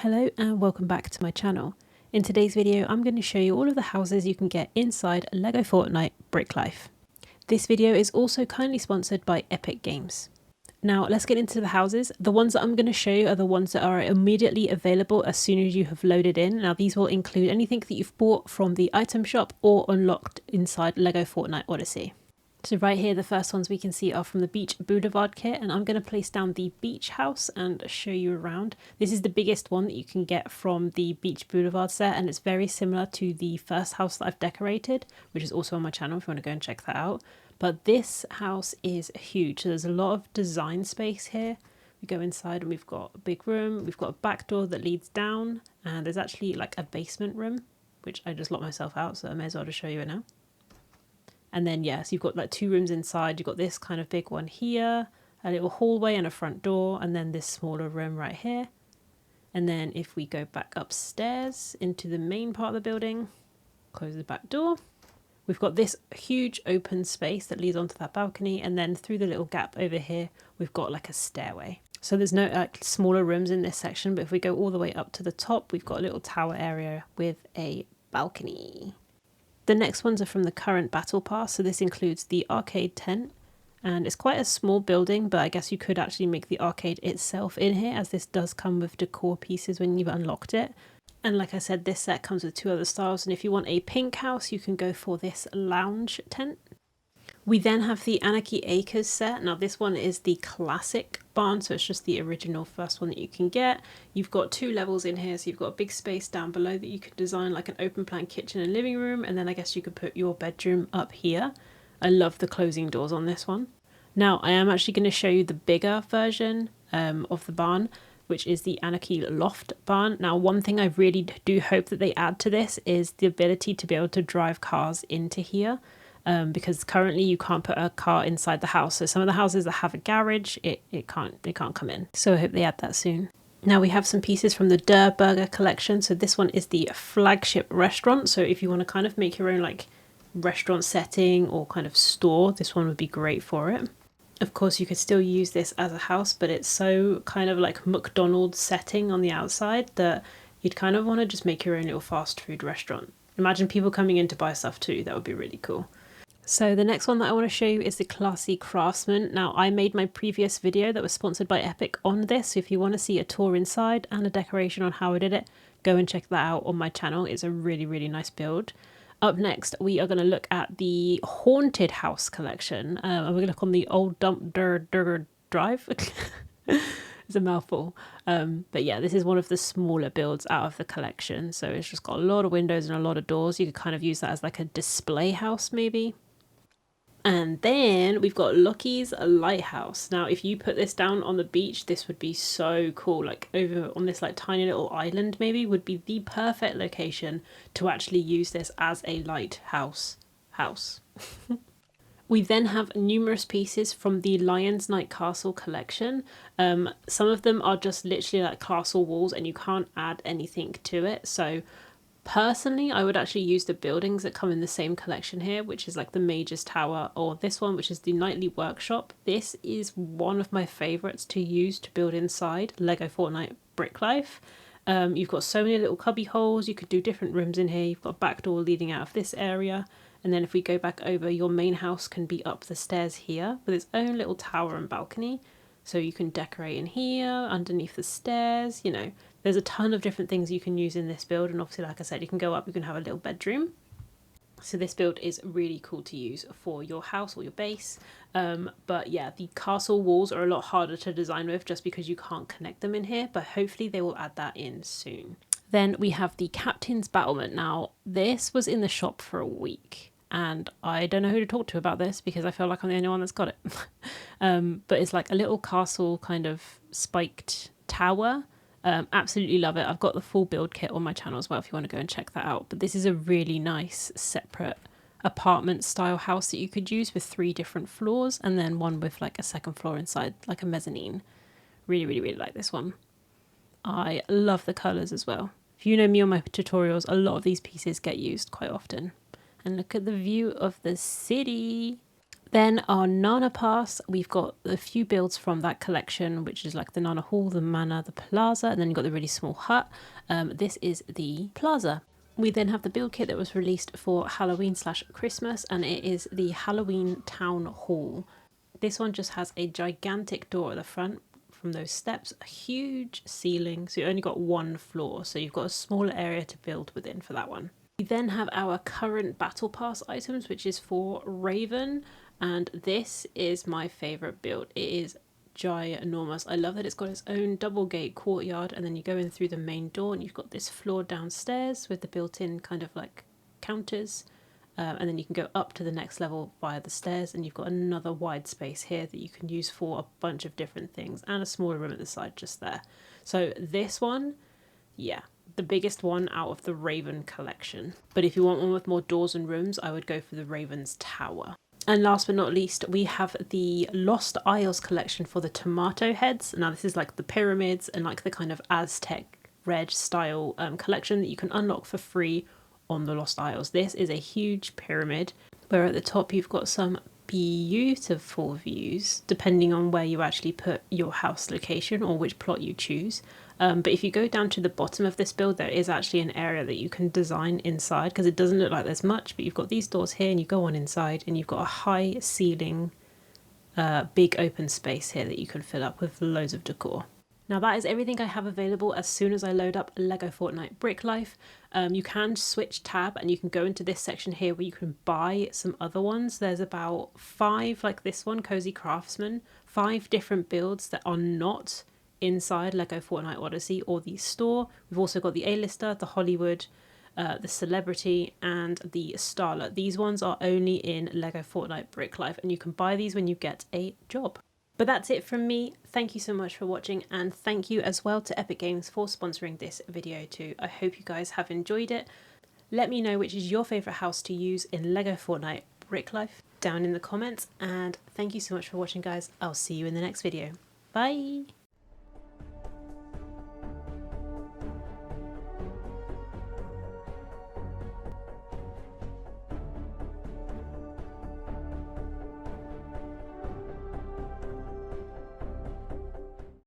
Hello and welcome back to my channel. In today's video I'm going to show you all of the houses you can get inside LEGO Fortnite Brick Life. This video is also kindly sponsored by Epic Games. Now let's get into the houses. The ones that I'm going to show you are the ones that are immediately available as soon as you have loaded in. Now these will include anything that you've bought from the item shop or unlocked inside LEGO Fortnite Odyssey. So right here, the first ones we can see are from the Beach Boulevard kit, and I'm going to place down the beach house and show you around. This is the biggest one that you can get from the Beach Boulevard set, and it's very similar to the first house that I've decorated, which is also on my channel if you want to go and check that out. But this house is huge, so there's a lot of design space here. We go inside and we've got a big room, we've got a back door that leads down, and there's actually like a basement room, which I just locked myself out, so I may as well just show you it now. And then yes, you've got like two rooms inside. You've got this kind of big one here, a little hallway and a front door, and then this smaller room right here. And then if we go back upstairs into the main part of the building, close the back door, we've got this huge open space that leads onto that balcony, and then through the little gap over here we've got like a stairway. So there's no smaller rooms in this section, but if we go all the way up to the top, we've got a little tower area with a balcony. The next ones are from the current battle pass, so this includes the arcade tent, and it's quite a small building, but I guess you could actually make the arcade itself in here, as this does come with decor pieces when you've unlocked it. And like I said, this set comes with two other styles, and if you want a pink house you can go for this lounge tent. We then have the Anarchy Acres set. Now this one is the classic barn, so it's just the original first one that you can get. You've got two levels in here, so you've got a big space down below that you could design like an open plan kitchen and living room, and then I guess you could put your bedroom up here. I love the closing doors on this one. Now I am actually going to show you the bigger version of the barn, which is the Anarchy Loft barn. Now one thing I really do hope that they add to this is the ability to be able to drive cars into here. Because currently you can't put a car inside the house. So some of the houses that have a garage, it can't come in. So I hope they add that soon. Now we have some pieces from the Der Burger collection. So this one is the flagship restaurant. So if you want to kind of make your own like restaurant setting or kind of store, this one would be great for it. Of course, you could still use this as a house, but it's so kind of like McDonald's setting on the outside that you'd kind of want to just make your own little fast food restaurant. Imagine people coming in to buy stuff too. That would be really cool. So the next one that I want to show you is the Classy Craftsman. Now I made my previous video that was sponsored by Epic on this, so if you want to see a tour inside and a decoration on how I did it, go and check that out on my channel. It's a really nice build. Up next we are going to look at the Haunted House collection, and we're going to look on the Old Dump Durger Drive. It's a mouthful, but yeah, this is one of the smaller builds out of the collection, so it's just got a lot of windows and a lot of doors. You could kind of use that as like a display house maybe. And then we've got Lucky's Lighthouse. Now if you put this down on the beach, this would be so cool. Like over on this like tiny little island maybe would be the perfect location to actually use this as a lighthouse house. We then have numerous pieces from the Lion's Night Castle collection. Some of them are just literally like castle walls and you can't add anything to it. So personally, I would actually use the buildings that come in the same collection here, which is like the Mage's Tower, or this one, which is the Nightly Workshop. This is one of my favorites to use to build inside LEGO Fortnite Brick Life. You've got so many little cubby holes. You could do different rooms in here. You've got a back door leading out of this area. And then if we go back over, your main house can be up the stairs here with its own little tower and balcony. So you can decorate in here, underneath the stairs, you know. There's a ton of different things you can use in this build, and obviously like I said, you can go up, you can have a little bedroom. So this build is really cool to use for your house or your base. But yeah, the castle walls are a lot harder to design with just because you can't connect them in here, but hopefully they will add that in soon. Then we have the Captain's Battlement. Now this was in the shop for a week, and I don't know who to talk to about this because I feel like I'm the only one that's got it. But it's like a little castle kind of spiked tower. Absolutely love it. I've got the full build kit on my channel as well if you want to go and check that out. But this is a really nice separate apartment style house that you could use with 3 different floors, and then one with like a second floor inside, like a mezzanine. Really like this one. I love the colours as well. If you know me on my tutorials, a lot of these pieces get used quite often. And look at the view of the city. Then our Nana Pass, we've got a few builds from that collection, which is like the Nana Hall, the Manor, the Plaza, and then you've got the really small hut. This is the Plaza. We then have the build kit that was released for Halloween/Christmas, and it is the Halloween Town Hall. This one just has a gigantic door at the front from those steps, a huge ceiling, so you only got one floor, so you've got a smaller area to build within for that one. We then have our current Battle Pass items, which is for Raven, and this is my favourite build. It is ginormous. I love that it's got its own double gate courtyard, and then you go in through the main door and you've got this floor downstairs with the built-in kind of like counters, and then you can go up to the next level via the stairs, and you've got another wide space here that you can use for a bunch of different things, and a smaller room at the side just there. So this one, yeah, the biggest one out of the Raven collection. But if you want one with more doors and rooms, I would go for the Raven's Tower. And last but not least, we have the Lost Isles collection for the tomato heads. Now this is like the pyramids and like the kind of Aztec red style collection that you can unlock for free on the Lost Isles. This is a huge pyramid where at the top you've got some beautiful views depending on where you actually put your house location or which plot you choose. But if you go down to the bottom of this build, there is actually an area that you can design inside, because it doesn't look like there's much, but you've got these doors here and you go on inside and you've got a high ceiling, big open space here that you can fill up with loads of decor. Now that is everything I have available as soon as I load up LEGO Fortnite Brick Life. You can switch tab and you can go into this section here where you can buy some other ones. There's about 5, like this one, Cozy Craftsman, 5 different builds that are not inside LEGO Fortnite Odyssey or the store. We've also got the A-lister, the Hollywood, the Celebrity, and the Starlet. These ones are only in LEGO Fortnite Brick Life, and you can buy these when you get a job. But that's it from me. Thank you so much for watching, and thank you as well to Epic Games for sponsoring this video too. I hope you guys have enjoyed it. Let me know which is your favourite house to use in LEGO Fortnite Brick Life down in the comments, and thank you so much for watching, guys. I'll see you in the next video. Bye!